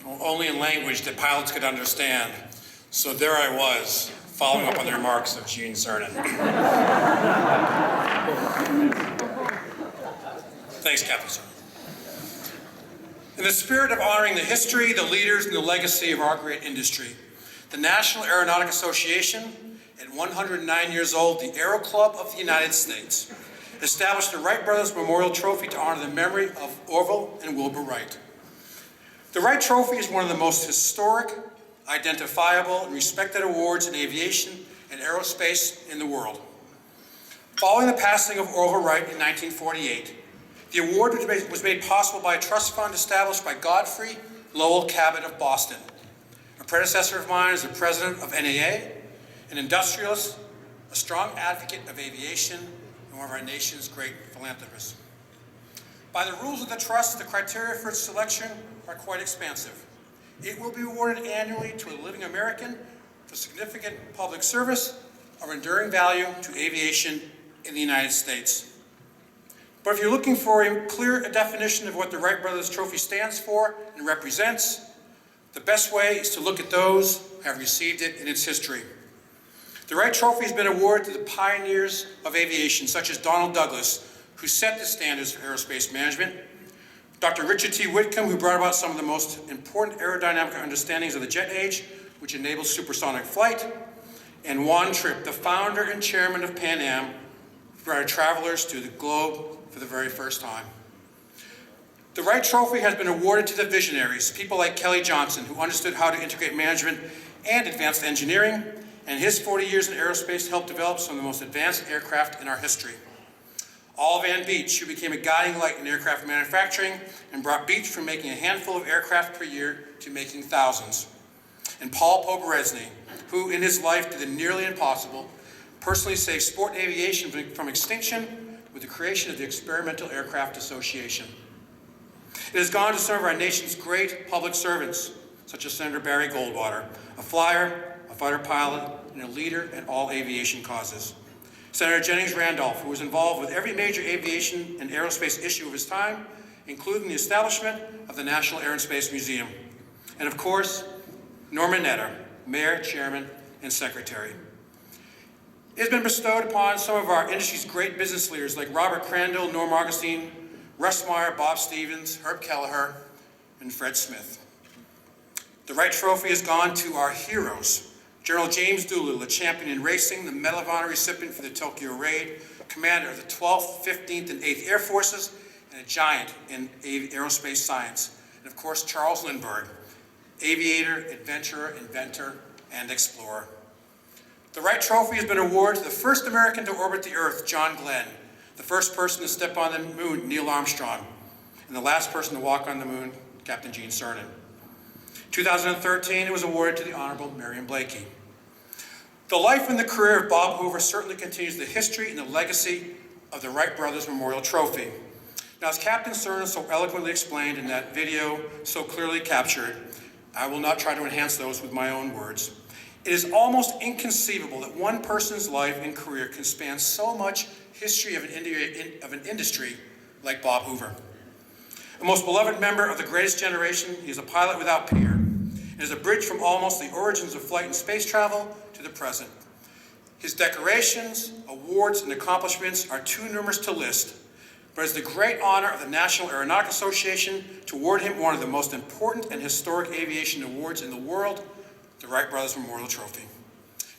only in language that pilots could understand. So there I was, following up on the remarks of Gene Cernan. Thanks, Captain Cernan. In the spirit of honoring the history, the leaders, and the legacy of our great industry, the National Aeronautic Association, at 109 years old, the Aero Club of the United States, established the Wright Brothers Memorial Trophy to honor the memory of Orville and Wilbur Wright. The Wright Trophy is one of the most historic, identifiable, and respected awards in aviation and aerospace in the world. Following the passing of Orville Wright in 1948, the award was made possible by a trust fund established by Godfrey Lowell Cabot of Boston. A predecessor of mine is the president of NAA, an industrialist, a strong advocate of aviation, and one of our nation's great philanthropists. By the rules of the trust, the criteria for its selection are quite expansive. It will be awarded annually to a living American for significant public service or enduring value to aviation in the United States. But if you're looking for a clear definition of what the Wright Brothers Trophy stands for and represents, the best way is to look at those who have received it in its history. The Wright Trophy has been awarded to the pioneers of aviation, such as Donald Douglas, who set the standards for aerospace management, Dr. Richard T. Whitcomb, who brought about some of the most important aerodynamic understandings of the jet age, which enables supersonic flight, and Juan Trippe, the founder and chairman of Pan Am, who brought travelers to the globe for the very first time. The Wright Trophy has been awarded to the visionaries, people like Kelly Johnson, who understood how to integrate management and advanced engineering, and his 40 years in aerospace helped develop some of the most advanced aircraft in our history. Al Van Beach, who became a guiding light in aircraft manufacturing and brought Beach from making a handful of aircraft per year to making thousands. And Paul Poberezny, who in his life did the nearly impossible, personally saved sport and aviation from extinction with the creation of the Experimental Aircraft Association. It has gone to some of our nation's great public servants, such as Senator Barry Goldwater, a flyer, a fighter pilot, and a leader in all aviation causes. Senator Jennings Randolph, who was involved with every major aviation and aerospace issue of his time, including the establishment of the National Air and Space Museum. And of course, Norman Netter, Mayor, Chairman, and Secretary. It has been bestowed upon some of our industry's great business leaders like Robert Crandall, Norm Augustine, Russ Meyer, Bob Stevens, Herb Kelleher, and Fred Smith. The Wright Trophy has gone to our heroes, General James Doolittle, a champion in racing, the Medal of Honor recipient for the Tokyo Raid, commander of the 12th, 15th, and 8th Air Forces, and a giant in aerospace science. And of course, Charles Lindbergh, aviator, adventurer, inventor, and explorer. The Wright Trophy has been awarded to the first American to orbit the Earth, John Glenn, the first person to step on the moon, Neil Armstrong, and the last person to walk on the moon, Captain Gene Cernan. 2013, it was awarded to the Honorable Marion Blakey. The life and the career of Bob Hoover certainly continues the history and the legacy of the Wright Brothers Memorial Trophy. Now, as Captain Cernan so eloquently explained in that video so clearly captured, I will not try to enhance those with my own words. It is almost inconceivable that one person's life and career can span so much history of an industry like Bob Hoover. A most beloved member of the greatest generation, he is a pilot without peer, and is a bridge from almost the origins of flight and space travel to the present. His decorations, awards, and accomplishments are too numerous to list, but it's the great honor of the National Aeronautic Association to award him one of the most important and historic aviation awards in the world, the Wright Brothers Memorial Trophy.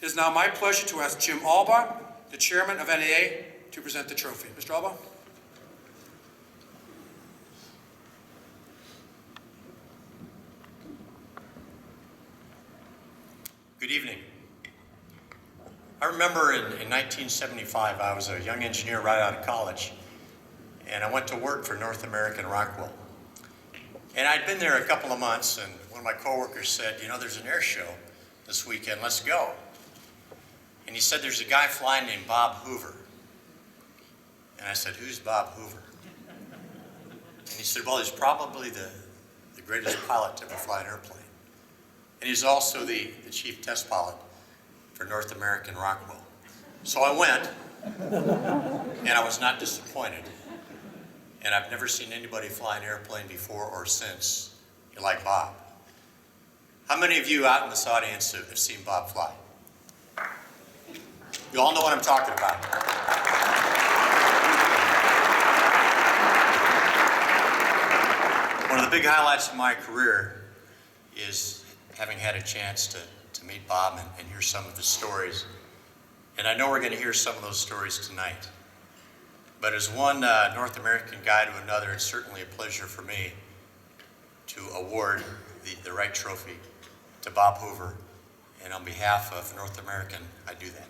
It is now my pleasure to ask Jim Albaugh, the chairman of NAA, to present the trophy. Mr. Albaugh? Good evening. I remember in 1975, I was a young engineer right out of college, and I went to work for North American Rockwell. And I'd been there a couple of months, and one of my coworkers said, you know, there's an air show this weekend, let's go. And he said, there's a guy flying named Bob Hoover. And I said, who's Bob Hoover? And he said, well, he's probably the greatest pilot to ever fly an airplane. And he's also the chief test pilot for North American Rockwell. So I went, and I was not disappointed. And I've never seen anybody fly an airplane before or since like Bob. How many of you out in this audience have seen Bob fly? You all know what I'm talking about. One of the big highlights of my career is having had a chance to meet Bob and hear some of his stories. And I know we're going to hear some of those stories tonight. But as one North American guy to another, it's certainly a pleasure for me to award the Wright Trophy to Bob Hoover. And on behalf of North American, I do that.